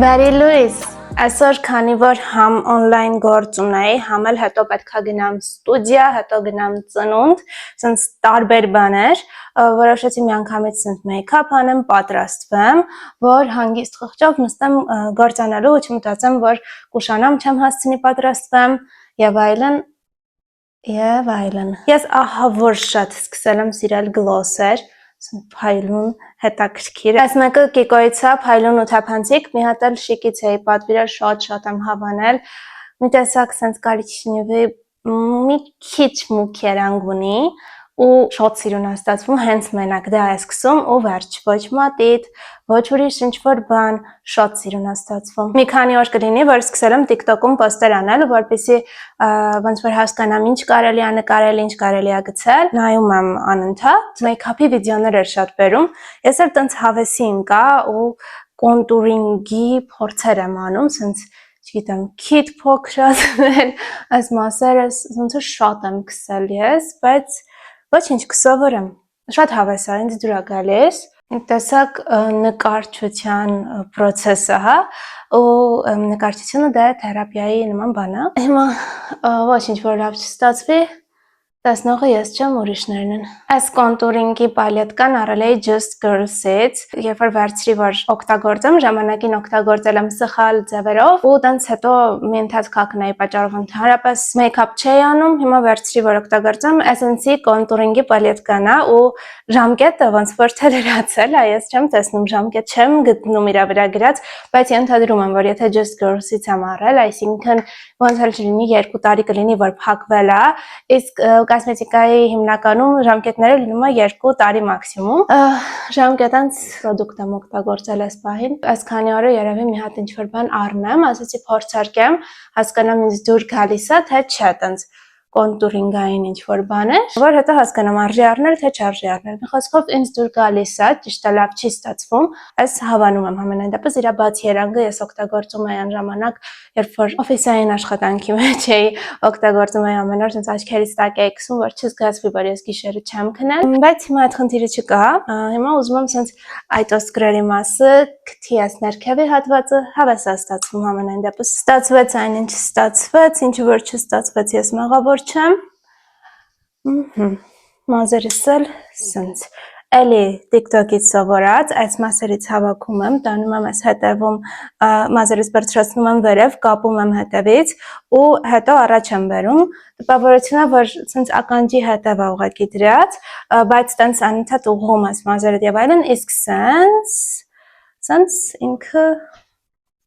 Բարի լույս, այսօր քանի որ համ on-line գործ ունեի, համ էլ հետո պետքա գնամ ստուդիա, հետո գնամ ծնունդ, սենց տարբեր բաներ, որոշեցի միանգամից սենց մեյքափ անեմ, պատրաստվեմ, որ հանգիստ խղճով նստեմ գործանալու ու չմտածեմ, որ կուշանամ, չեմ հասցնի պատրաստվեմ եւ այլն։ Ես ահա որ շատ սկսել եմ սիրել գլոսեր, փայլուն հետաքրքիր։ Այս մեկը Կիկոյից է, փայլուն ու թափանցիկ, մի հատ էլ շիկից էի պատվիրել, շատ եմ հավանել։ Մի տեսակ սենց կարիչնիվի մի քիչ մուք երանգ ունի ու շատ սիրուն է ստացվում, հենց մենակ դա է սկսում ու վերջ, ոչ մատիտ, ոչ ուրիշ ինչ-որ բան, շատ սիրուն է ստացվում։ Մի քանի օր կլինի, որ սկսել եմ TikTok-ում պոստեր անել, որպեսզի ոնց որ հասկանամ ինչ կարելի է նկարել, ինչ կարելի է գցել, նայում եմ անընդհատ, մեյքափի վիդեոներ էր շատ բերում, ես էլ տենց հավեսի ընկա ու կոնտուրինգի փորձեր եմ անում, սենց չգիտեմ, քիթ փոքրացնել, այս մասերը ոնց որ շատ եմ քսել ես, բայց ոչինչ կսովորեմ, շատ հավես է, ինձ դուր է գալիս, տեսակ նկարչության պրոցեսը, հա, ու նկարչությունը դա է թերապիայի նման բան է, հիմա ոչինչ որ լավ չստացվի, տեսնողը ես չեմ, ուրիշներն են։ Այս կոնտուրինգի պալետկան առել էի Just Girls-ից, երբ որ վերցրի, որ օգտագործեմ, ժամանակին օգտագործել եմ սխալ ձևերով ու տենց հետո մի ընթացք ակնեի պատճառով ընդհանրապես մեյքափ չէի անում, հիմա վերցրի, որ օգտագործեմ, Essence-ի կոնտուրինգի պալետկան է ու ժամկետը ոնց որ թե լրացել է, ես չեմ տեսնում ժամկետ, չեմ գտնում իր վրա գրած, բայց ենթադրում եմ, որ եթե Just Girls-ից եմ առել, այսինքն ոնց էլ չլինի 2 տարի կլինի, որ փակվել է, իսկ կոսմետիկայի հիմնականում ժամկետները լինում է 2 տարի մաքսիմում։ Ժամկետանց պրոդուկտ եմ օգտագործել այս պահին։ Այսքանի օրը երևի մի հատ ինչ-որ բան առնեմ, ասեցի փորձարկեմ, հասկանամ ինձ դուր գալիս է, թե չէ, տենց կոնտուրինգային ինչ-որ բաներ, որ հետո հասկանամ արժի առնել, թե չարժի առնել։ Մի խոսքով ինձ դուր գալիս է, ճիշտ է լավ չի ստացվում, այս հավանում եմ համենայն դեպս իր բաց երանգը ես օգտագործում էի այն ժամանակ, երբ որ օֆիսային աշխատանքի մեջ էի, օգտագործում էի ամեն օր, ցած աչքերից տակ էի քսում, որ չզգացվի, որ ես գիշերը չեմ քնել, բայց հիմա այդ խնդիրը չկա, հիմա ուզում եմ ցած այտոսկրերի մասը, քթի այս ներքևի հատվածը հավես է ստացվում ամենայն դեպս։ Ստացվեց այն ինչ ստացվեց, ինչ որ չստացվեց, ես մեղավոր չեմ։ Մազերս էլ սենց։ Էլի TikTok-ից սովորած, այս մասերից հավաքում եմ, տանում եմ այս հետևում, մազերից բարձրացնում եմ վերև, կապում եմ հետևից ու հետո առաջ եմ բերում, տպավորությունը, որ սենց ականջի հետև է ուղղակի դրած, բայց տենց անընդհատ ուղղում ես մազերդ եւ այլն, իսկ սենց ինքը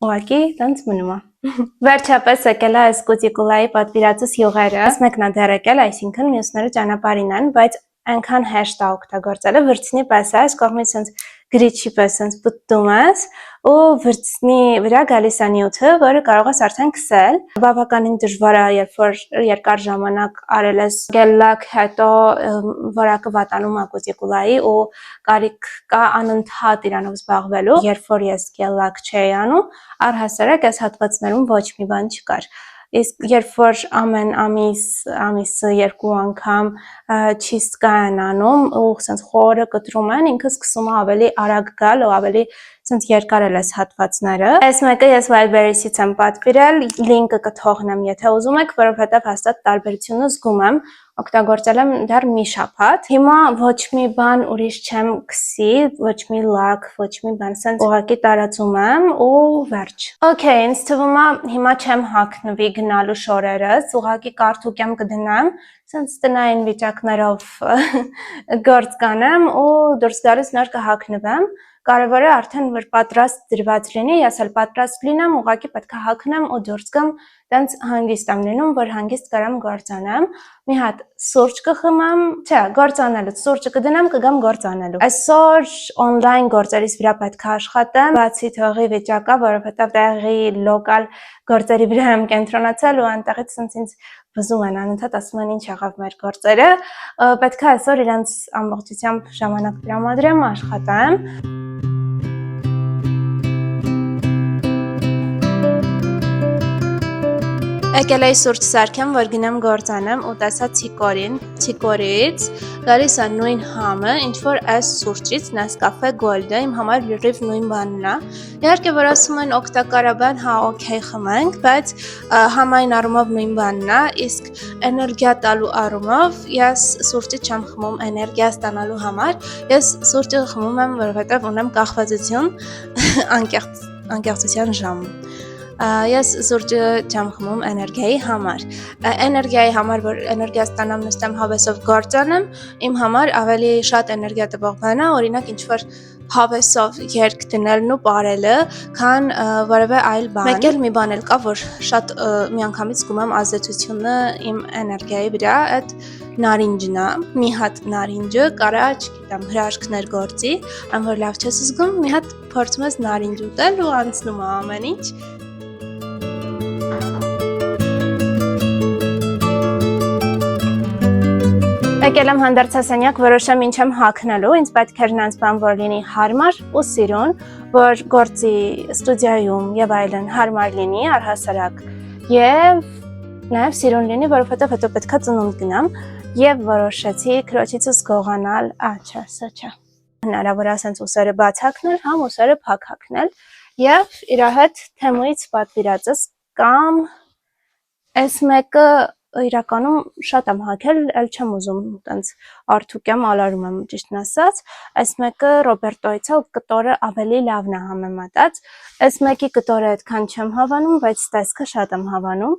ուղղակի տենց մնում է։ Վերջապես եկել է այս կուտիկուլայի պատվիրածս յուղերը, այս մեկն է դեռ եկել, այսինքն մյուսները ճանապարհին են, բայց այնքան հեշտ է օգտագործելը, վրձնի պես է, այս կողմից սենց գրիչի պես սենց պտտում ես ու վրձնի վրա գալիս է նյութը, որը կարող ես արդեն քսել։ Բավականին դժվար է, երբ որ երկար ժամանակ արել ես գել-լակ, հետո որակը վատանում է կուտիկուլայի ու կարիք կա անընդհատ իրանով զբաղվելու, երբ որ ես գել-լակ չէի անում, առհասարակ այս հատվածներում ոչ մի բան չկար։ Իսկ երբ որ ամեն ամիսը 2 անգամ չիստկա են անում ու սենց խորը կտրում են, ինքը սկսում է ավելի արագ գալ ու ավելի սենց երկար էլ այս հատվածները։ Այս մեկը ես Wildberries-ից եմ պատվիրել, լինկը կթողնեմ, եթե ուզում եք, որովհետև հաստատ տարբերությունը զգում եմ, օգտագործել եմ դեռ մի շաբաթ։ Հիմա ոչ մի բան ուրիշ չեմ քսի, ոչ մի լակ, ոչ մի բան, սենց ուղղակի տարածում եմ ու վերջ։ Okay, ինձ թվում է հիմա չեմ հագնվի գնալու շորերս, ուղղակի կարթուկեմ կդնեմ, սենց տնային վիճակներով գործ կանեմ ու դուրս գալիս նոր կհագնվեմ։ Կարևորը արդեն որ պատրաստ դրված լինի, ես էլ պատրաստ լինեմ, ուղղակի պետք է հագնեմ ու դուրս գամ, տենց հանգիստ եմ լինում, որ հանգիստ կարամ գործանեմ։ Մի հատ սուրճ կխմեմ, չէ, գործանելուց սուրճը կդնեմ, կգամ գործանելու։ Այսօր on-line գործերից վրա պետք է աշխատեմ, բացի թողի վիճակա, որովհետև տեղի լոկալ գործերի վրա եմ կենտրոնացել ու այնտեղից սենց ինձ վզում են անընդհատ, ասում են ինչ եղավ մեր գործերը, պետք է այսօր իրենց ամբողջությամբ ժամանակ տրամադրեմ, աշխատեմ։ Եկել էի սուրճ սարքեմ, որ գնամ գործանեմ ու տեսա ցիկորից գալիս է նույն համը, ինչ որ այս սուրճից Nescafe Gold-ը իմ համար լրիվ նույն բանն է։ Իհարկե որ ասում են օգտակարաբան, հա, օքեյ խմենք, բայց համային առումով նույն բանն է, իսկ էներգիա տալու առումով ես սուրճը չեմ խմում էներգիա ստանալու համար, ես սուրճը խմում եմ, որովհետև ունեմ կախվածություն անկեղծության ժամ։ Ես սուրճը չեմ խմում էներգիայի համար, որ էներգիա ստանամ նստեմ հավեսով գործանեմ, իմ համար ավելի շատ էներգիա տվող բան է, օրինակ ինչ-որ հավեսով երգ դնելն ու պարելը, քան որևէ այլ բան։ Մեկ էլ մի բան էլ կա, որ շատ միանգամից զգում եմ ազդեցությունը իմ էներգիայի վրա, այդ նարինջն է, մի հատ նարինջը կարա, չգիտեմ, հրաշքներ գործի, այն որ լավ չես զգում, մի հատ փորձում ես նարինջ ուտել ու անցնում է ամեն ինչ։ Եկել եմ հանդերձասենյակ, որոշեմ ինչ եմ հագնելու, ինձ պետք էր նենց բան, որ լինի հարմար ու սիրուն, որ գործի ստուդիայում եւ այլն հարմար լինի, առհասարակ եւ նաեւ սիրուն լինի, որովհետեւ հետո պետքա ծնունդ գնամ եւ որոշեցի քրոջիցս գողանալ, սա չէ։ Հնարավոր է ասենց ուսերը բաց հագնել, համ ուսերը փակ հագնել եւ իրա հետ թեմուից պատվիրածս կամ այս մեկը իրականում շատ եմ հագել, էլ չեմ ուզում տենց արթուկեմ ալարում եմ ճիշտն ասած, այս մեկը Ռոբերտոից է ու կտորը ավելի լավն է համեմատած, այս մեկի կտորը այդքան չեմ հավանում, բայց տեսքը շատ եմ հավանում,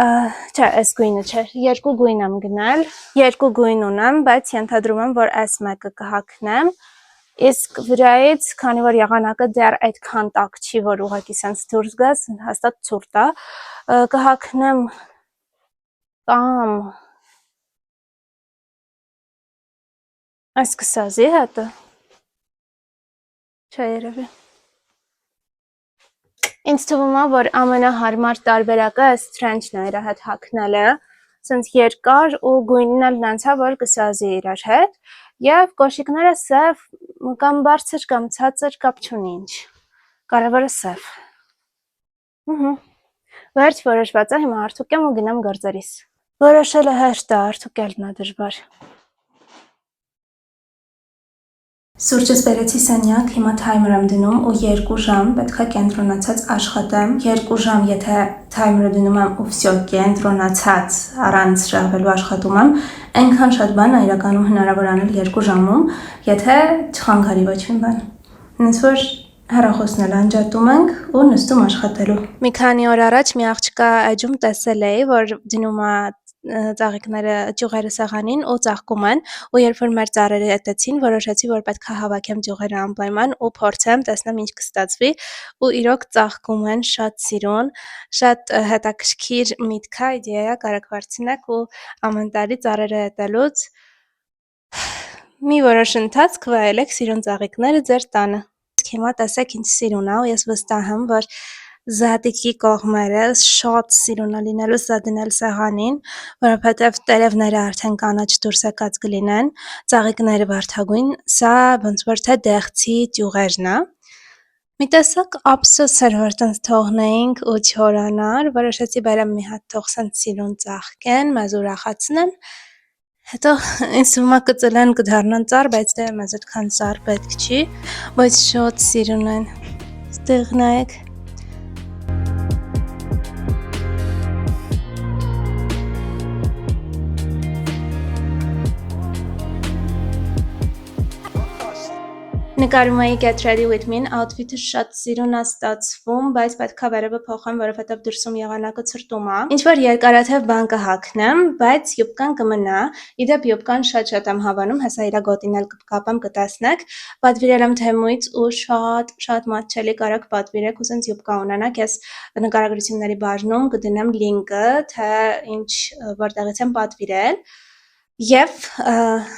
չէ, այս գույնը չէ, երկու գույն եմ գնել, երկու գույն ունեմ, բայց ենթադրում եմ, որ այս մեկը կհագնեմ, իսկ վրայից, քանի որ եղանակը դեռ այդքան տաք չի, որ ուղղակի սենց դուրս գաս, հաստատ ցուրտ է, կհագնեմ կամ այս կսազի հետը, չէ երևի, ինձ թվում է, որ ամենահարմար տարբերակը այս թրենչն է իրա հետ հագնելը, սենց երկար ու գույնն էլ նենց է, որ կսազի իրար հետ, եւ կոշիկները սև կամ բարձր կամ ցածր կապ չունի ինչ, կարևորը սև, վերջ որոշված է, հիմա արթուկեմ ու գնամ գործերիս, որոշելը հեշտ է, արթուկելն է դժվար։ Սուրճս բերեցի սենյակ, հիմա թայմեր եմ դնում ու 2 ժամ պետքա կենտրոնացած աշխատեմ, 2 ժամ եթե թայմերը դնում եմ ու վсё կենտրոնացած առանց շահվելու աշխատում եմ, այնքան շատ բան է իրականում հնարավոր անել 2 ժամում, եթե չխանգարի ոչ մի բան, հենց որ հեռախոսն էլ անջատում ենք ու նստում աշխատելու։ Մի քանի օր առաջ մի աղջկա էջում տեսել էի, որ դնում է ծաղիկները ճյուղերը սեղանին ու ծաղկում են ու երբ որ մեր ծառերը էտեցին որոշեցի որ պետք է հավաքեմ ճյուղերը անպայման ու փորձեմ տեսնեմ ինչ կստացվի ու իրոք ծաղկում են շատ սիրուն շատ հետաքրքիր միտք է իդեա կարեք վարձնեք ու ամեն տարի ծառերը էտելուց մի որոշ ընթացք վայելեք սիրուն ծաղիկները ձեր տանը հիմա տեսեք ինչ սիրուն է ու ես վստահ եմ որ Զատիկի կողմերը շատ սիրուն է լինելու սա դնել սեղանին, որովհետև տերևները արդեն կանաչ դուրս եկած կլինեն, ծաղիկները վարդագույն, սա ոնց որ թե դեղցի ճյուղերն է։ Մի տեսակ ափսոս էր որ տենց թողնեինք ու չորանար, որոշեցի բերեմ մի հատ թող սենց սիրուն ծաղկեն, մեզ ուրախացնեն, հետո ինձ թվում է կծլեն կդառնան ծառ, բայց դե մեզ այդքան ծառ պետք չի, բայց շատ սիրուն են, ստեղ նայեք։ Նկարում էի Get Ready With Me-ն, outfit-ը շատ սիրուն է ստացվում, բայց պետքա վերևը փոխեմ, որովհետև դրսում եղանակը ցրտում է։ Ինչ որ երկարաթև բան կհագնեմ, բայց յուբկան կմնա։ Իդեպ յուբկան շատ եմ հավանում, հեսա իրա գոտին էլ կկապեմ կտեսնեք։ Պատվիրել եմ Թեմուից ու շատ մատչելի կարաք պատվիրեք ու սենց յուբկա ունենաք, ես նկարագրությունների բաժնում կդնեմ լինկը, թե ինչ որտեղից եմ պատվիրել։ Եվ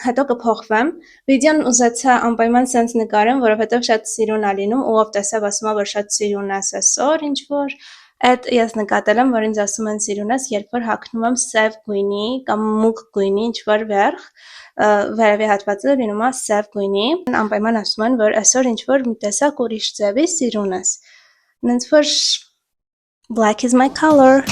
հետո կփոխվեմ, վիդեոն ուզեցա անպայման սենց նկարեմ, որովհետև շատ սիրուն է լինում ու ով տեսավ ասում է, որ շատ սիրուն ես այսօր, ինչ որ այդ ես նկատել եմ, որ ինձ ասում են սիրուն ես, երբ որ հագնում եմ սև գույնի կամ մուգ գույնի ինչ որ վերխ, վերևի հատվածը լինում է սև գույնի, անպայման ասում են, որ այսօր ինչ որ մի տեսակ ուրիշ ձևի սիրուն ես, նենց որ black is my color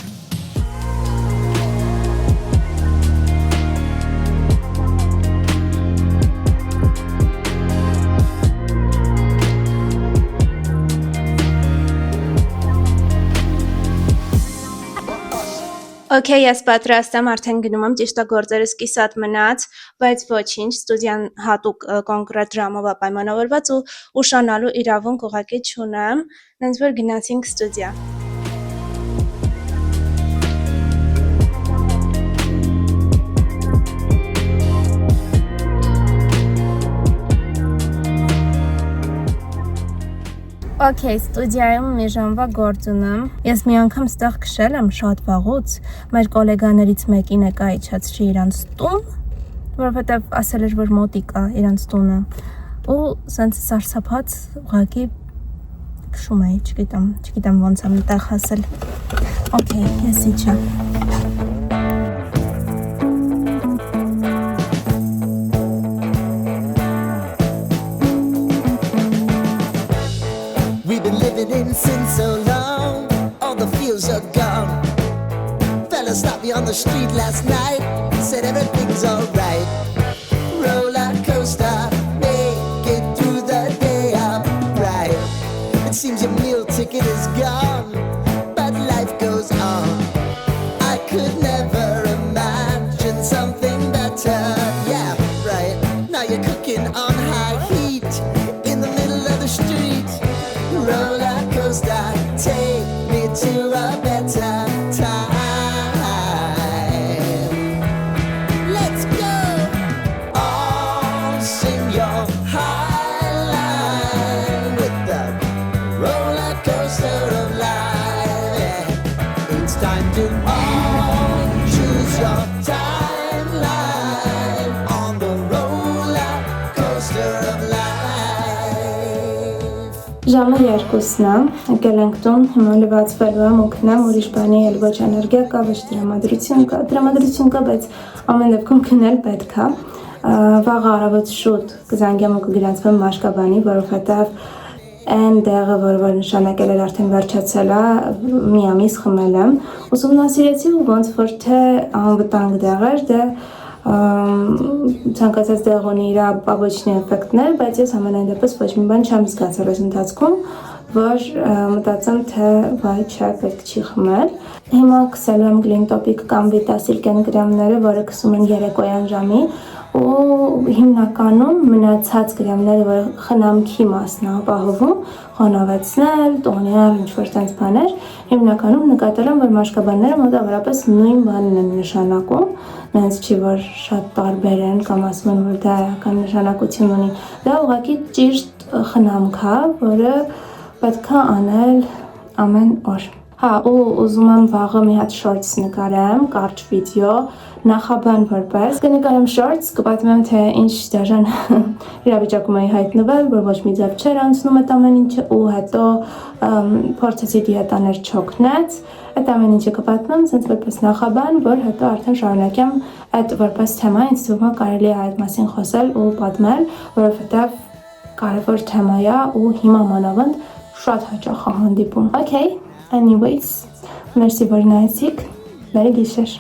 Okay, ես պատրաստ եմ, արդեն գնում եմ, ճիշտ է գործերս կիսատ մնաց, բայց ոչինչ, ստուդիան հատուկ կոնկրետ ժամով է պայմանավորված ու ուշանալու իրավունք ուղղակի չունեմ, հենց որ գնացինք ստուդիա։ Okay, ստուդիայում մի ժամվա գործ ունեմ։ Ես մի անգամ ստեղ քշել եմ շատ վաղուց, մեր գոլեգաներից մեկին եկա իջացրի իրանց տուն, որովհետև ասել էր, որ մոտիկ է իրանց տունը։ Ու սենց սարսափած ուղղակի քշում էի, չգիտեմ ոնց եմ այդտեղ հասել։ Okay, ես իջա։ Since so long, all the feels are gone. Fella stopped me on the street last night, said everything's alright. Roller coaster, make it through the day, I'm right. It seems your meal ticket is gone, but life goes on. I could never imagine something better. Yeah, right. Now you're cooking on high heat in the middle of the street. Roller coaster, take me to a better time. Let's go. All sing your high line with the roller coaster of life. Yeah. It's time to all choose your timeline on the roller coaster of life. Ժամը 2-ն է, եկել ենք տուն, հիմա լվացվելու եմ ու քնեմ, ուրիշ բանի էլ ոչ էներգիա կա, ոչ դրամատրություն կա, բայց ամեն դեպքում քնել պետք է։ Վաղ առավոտ շուտ կզանգեմ ու կգրանցվեմ մաշկաբանի, որովհետև այն դեղը, որ նշանակել էր արդեն վերջացել է, մի ամիս խմել եմ։ Ուսումնասիրեցի ու ոնց որ թե անվտանգ դեղ էր, դե ցանկացած դեղ ունի իր պաբոչնի էֆեկտներ, բայց ես ամենայն դեպս ոչ մի բան չեմ զգացել այս ընթացքում, որ մտածեմ թե վայ չէ, պետք չի խմել։ Հիմա քսելու եմ Glyntopik կամ Vitasilken կրեմները, որը քսում են երեկոյան ժամի ու հիմնականում մնացած կրեմները, որ խնամքի մասն է ապահովում, խոնավեցնել, տոնել, ինչ-որ տենց բաներ, հիմնականում նկատել եմ, որ մաշկաբանները մոտավորապես նույն բանն են նշանակում, նենց չի, որ շատ տարբեր են կամ ասում են, որ դա էական նշանակություն ունի, դա ուղղակի ճիշտ խնամք է, որը պետք է անել ամեն օր։ Հա, ու ուզում եմ վաղը մի հատ shorts նկարեմ, կարճ վիդեո, նախաբան որպես կնկարեմ shorts, կպատմեմ թե ինչ դաժան իրավիճակում էի հայտնվել, որ ոչ մի ձև չէր անցնում այդ ամեն ինչը ու հետո փորձեցի դիետաներ չօգնեց, այդ ամեն ինչը կպատմեմ ցենց որպես նախաբան, որ հետո արդեն շարունակեմ այդ որպես թեմա, ինձ թվում է կարելի է այդ մասին խոսել ու պատմել, որովհետև կարևոր թեմա է ու հիմա մանավանդ շատ հաճախ է հանդիպում։ Okay, anyways, մերսի որ նայեցիք, բարի գիշեր։